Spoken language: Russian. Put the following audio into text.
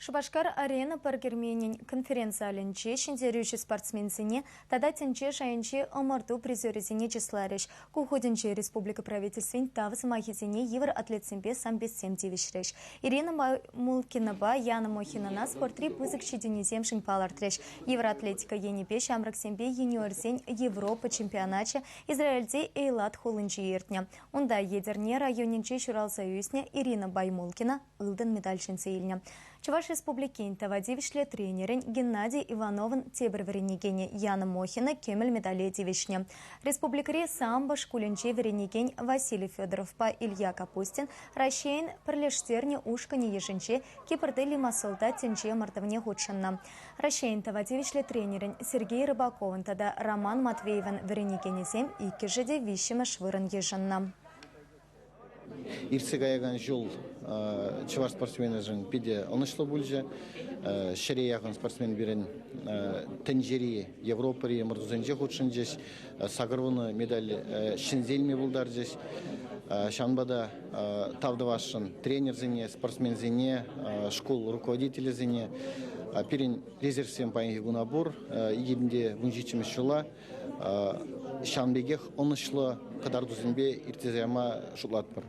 Шубашкар-арена паргерменин конференциялинче шинзерючі спортсменсене тада тенче шайынче омарту призерезине числарыш. Куходинче республика правительствен тавыз махизине евр атлетсембе самбесем девишреш. Ирина Мулкинова, Яна Мохинана спортри пызык шиденезем шинпалартреш. Евроатлетика енипе шамраксембе юниорзен Европа чемпионаче Израильде эйлат хулынче ертня. Унда едерне районинче Шурал-Союзне Ирина Баймулкина ылдын медальшинце илня. Чуваш республикин тавадивишле тренерин Геннадий Ивановын тебір веренегене Яна Мохина кемел медале дивишне. Республикари самбо шкулинче веренеген Василий Федоров па Илья Капустин ращейн прлештерне ушкани ешинче кипрды лимасылда тенче мартовне худшынна. Ращейн тавадивишле тренерин Сергей Рыбаковын тада Роман Матвеевын веренегенезем икки жеде вишіме швырын ешынна. Ирсег аяган жол чуваш спортсмена жын пиде онышлы бульже, шере яган спортсмен берен тенжери Европари мұрдызенже худшын жеш, сағырвыны медаль шинзелме бұлдар жеш, шанбада тавдывашын тренер зене, спортсмен зене, школ руководителі зене, перен резервсен пайын гунабур, егебінде вунжичіміз жыла, шанбегех онышлы қадар дүзінбе иртезема шулат бір.